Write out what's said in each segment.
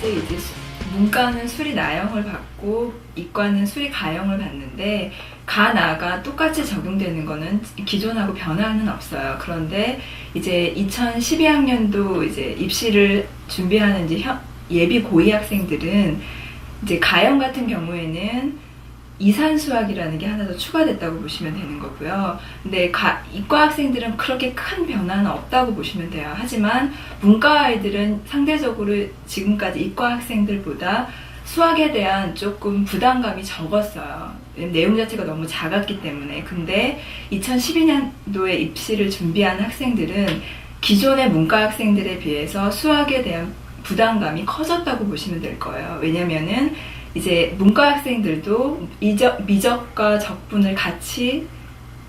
지금까지 이제 문과는 수리 나형을 받고 이과는 수리 가형을 받는데 가 나가 똑같이 적용되는 거는 기존하고 변화는 없어요. 그런데 이제 2012학년도 이제 입시를 준비하는 이제 예비 고2 학생들은 이제 가형 같은 경우에는 이산수학이라는 게 하나 더 추가됐다고 보시면 되는 거고요. 근데 이과 학생들은 그렇게 큰 변화는 없다고 보시면 돼요. 하지만 문과 아이들은 상대적으로 지금까지 이과 학생들보다 수학에 대한 조금 부담감이 적었어요. 내용 자체가 너무 작았기 때문에. 근데 2012년도에 입시를 준비한 학생들은 기존의 문과 학생들에 비해서 수학에 대한 부담감이 커졌다고 보시면 될 거예요. 왜냐면은 이제 문과 학생들도 미적과 적분을 같이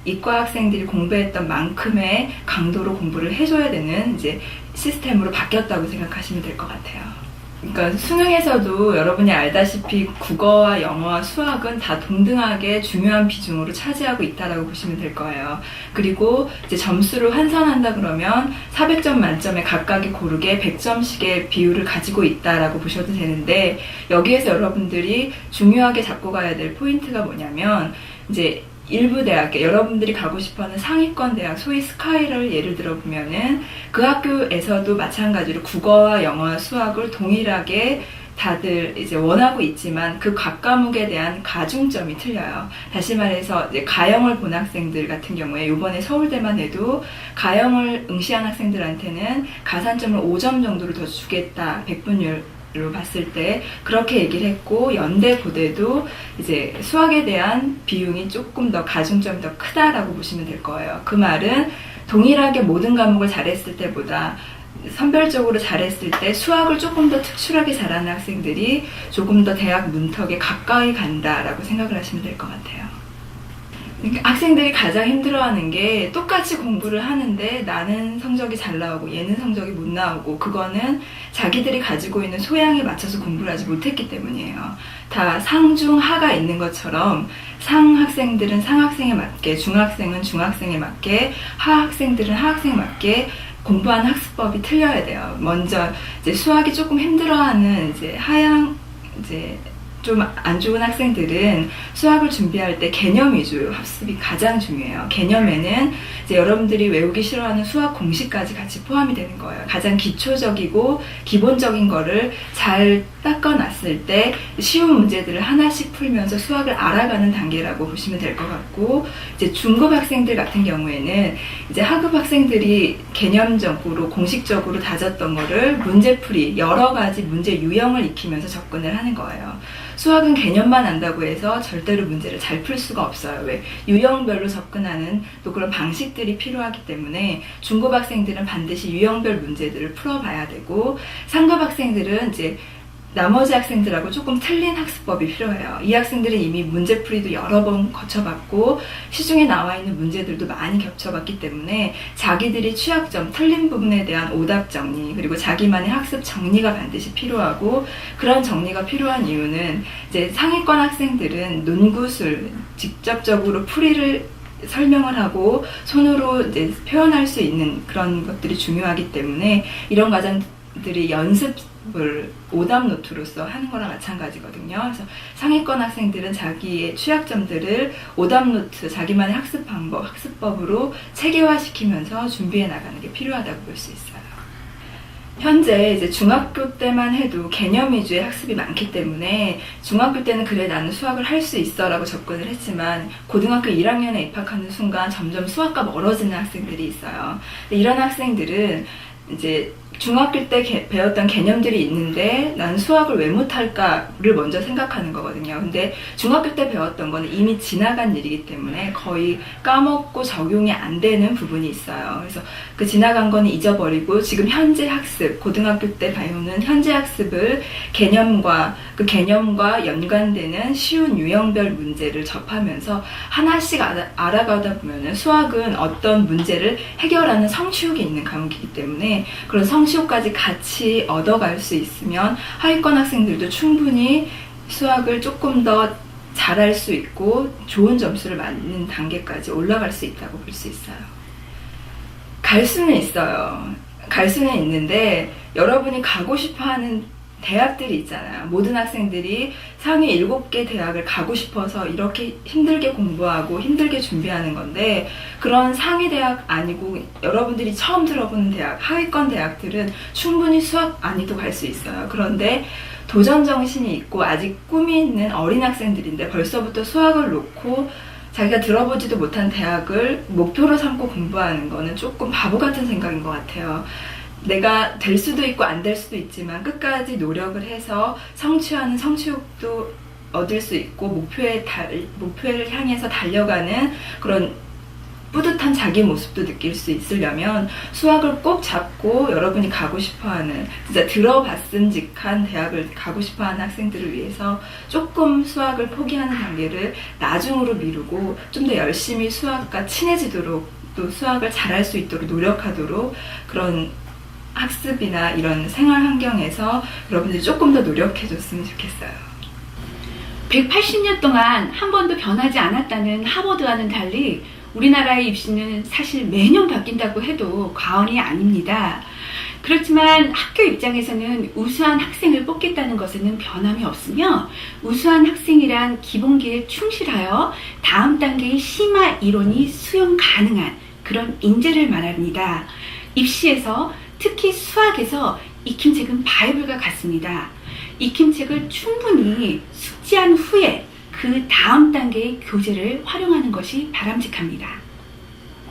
이과 학생들이 공부했던 만큼의 강도로 공부를 해줘야 되는 이제 시스템으로 바뀌었다고 생각하시면 될 것 같아요. 그러니까 수능에서도 여러분이 알다시피 국어와 영어와 수학은 다 동등하게 중요한 비중으로 차지하고 있다라고 보시면 될 거예요. 그리고 이제 점수를 환산한다 그러면 400점 만점에 각각이 고르게 100점씩의 비율을 가지고 있다라고 보셔도 되는데, 여기에서 여러분들이 중요하게 잡고 가야 될 포인트가 뭐냐면, 이제 일부 대학, 여러분들이 가고 싶어하는 상위권 대학, 소위 스카이를 예를 들어 보면은 그 학교에서도 마찬가지로 국어와 영어와 수학을 동일하게 다들 이제 원하고 있지만 그 각 과목에 대한 가중점이 틀려요. 다시 말해서 이제 가형을 본 학생들 같은 경우에 이번에 서울대만 해도 가형을 응시한 학생들한테는 가산점을 5점 정도를 더 주겠다, 100분율 로 봤을 때 그렇게 얘기를 했고, 연대 고대도 이제 수학에 대한 비용이 조금 더 가중점이 더 크다라고 보시면 될 거예요. 그 말은 동일하게 모든 과목을 잘했을 때보다 선별적으로 잘했을 때 수학을 조금 더 특출하게 잘하는 학생들이 조금 더 대학 문턱에 가까이 간다라고 생각을 하시면 될 것 같아요. 그러니까 학생들이 가장 힘들어하는 게 똑같이 공부를 하는데 나는 성적이 잘 나오고 얘는 성적이 못 나오고, 그거는 자기들이 가지고 있는 소양에 맞춰서 공부를 하지 못했기 때문이에요. 다 상중하가 있는 것처럼 상학생들은 상학생에 맞게, 중학생은 중학생에 맞게, 하학생들은 하학생에 맞게 공부하는 학습법이 틀려야 돼요. 먼저 이제 수학이 조금 힘들어하는 이제 하향 이제 좀 안 좋은 학생들은 수학을 준비할 때 개념 위주 학습이 가장 중요해요. 개념에는 이제 여러분들이 외우기 싫어하는 수학 공식까지 같이 포함이 되는 거예요. 가장 기초적이고 기본적인 거를 잘 닦아놨을 때 쉬운 문제들을 하나씩 풀면서 수학을 알아가는 단계라고 보시면 될 것 같고, 이제 중급 학생들 같은 경우에는 이제 하급 학생들이 개념적으로 공식적으로 다졌던 거를 문제풀이, 여러 가지 문제 유형을 익히면서 접근을 하는 거예요. 수학은 개념만 안다고 해서 절대로 문제를 잘 풀 수가 없어요. 왜? 유형별로 접근하는 또 그런 방식들이 필요하기 때문에 중급 학생들은 반드시 유형별 문제들을 풀어봐야 되고, 상급 학생들은 이제 나머지 학생들하고 조금 틀린 학습법이 필요해요. 이 학생들은 이미 문제풀이도 여러 번 거쳐봤고 시중에 나와 있는 문제들도 많이 겹쳐봤기 때문에 자기들이 취약점, 틀린 부분에 대한 오답 정리, 그리고 자기만의 학습 정리가 반드시 필요하고, 그런 정리가 필요한 이유는 이제 상위권 학생들은 논구술, 직접적으로 풀이를 설명을 하고 손으로 이제 표현할 수 있는 그런 것들이 중요하기 때문에 이런 과정들이 연습을 오답 노트로서 하는 거랑 마찬가지거든요. 그래서 상위권 학생들은 자기의 취약점들을 오답 노트, 자기만의 학습 방법, 학습법으로 체계화시키면서 준비해 나가는 게 필요하다고 볼 수 있어요. 현재 이제 중학교 때만 해도 개념 위주의 학습이 많기 때문에 중학교 때는 그래 나는 수학을 할 수 있어 라고 접근을 했지만 고등학교 1학년에 입학하는 순간 점점 수학과 멀어지는 학생들이 있어요. 이런 학생들은 이제 중학교 때 배웠던 개념들이 있는데 난 수학을 왜 못할까를 먼저 생각하는 거거든요. 근데 중학교 때 배웠던 거는 이미 지나간 일이기 때문에 거의 까먹고 적용이 안 되는 부분이 있어요. 그래서 그 지나간 거는 잊어버리고 지금 현재 학습, 고등학교 때 배우는 현재 학습을 그 개념과 연관되는 쉬운 유형별 문제를 접하면서 하나씩 알아가다 보면 수학은 어떤 문제를 해결하는 성취욕이 있는 과목이기 때문에 그런 성취욕까지 같이 얻어갈 수 있으면 하위권 학생들도 충분히 수학을 조금 더 잘할 수 있고 좋은 점수를 맞는 단계까지 올라갈 수 있다고 볼 수 있어요. 갈 수는 있어요. 갈 수는 있는데 여러분이 가고 싶어하는 대학들이 있잖아요. 모든 학생들이 상위 7개 대학을 가고 싶어서 이렇게 힘들게 공부하고 힘들게 준비하는 건데, 그런 상위 대학 아니고 여러분들이 처음 들어보는 대학, 하위권 대학들은 충분히 수학 아니도 갈 수 있어요. 그런데 도전 정신이 있고 아직 꿈이 있는 어린 학생들인데 벌써부터 수학을 놓고 자기가 들어보지도 못한 대학을 목표로 삼고 공부하는 거는 조금 바보 같은 생각인 것 같아요. 내가 될 수도 있고 안 될 수도 있지만 끝까지 노력을 해서 성취하는 성취욕도 얻을 수 있고 목표를 향해서 달려가는 그런 뿌듯한 자기 모습도 느낄 수 있으려면 수학을 꼭 잡고 여러분이 가고 싶어하는, 진짜 들어봤음직한 대학을 가고 싶어하는 학생들을 위해서 조금 수학을 포기하는 단계를 나중으로 미루고 좀 더 열심히 수학과 친해지도록, 또 수학을 잘할 수 있도록 노력하도록, 그런 학습이나 이런 생활 환경에서 여러분들이 조금 더 노력해줬으면 좋겠어요. 180년 동안 한 번도 변하지 않았다는 하버드와는 달리 우리나라의 입시는 사실 매년 바뀐다고 해도 과언이 아닙니다. 그렇지만 학교 입장에서는 우수한 학생을 뽑겠다는 것에는 변함이 없으며, 우수한 학생이란 기본기에 충실하여 다음 단계의 심화 이론이 수용 가능한 그런 인재를 말합니다. 입시에서, 특히 수학에서 익힘책은 바이블과 같습니다. 익힘책을 충분히 숙지한 후에 그 다음 단계의 교재를 활용하는 것이 바람직합니다.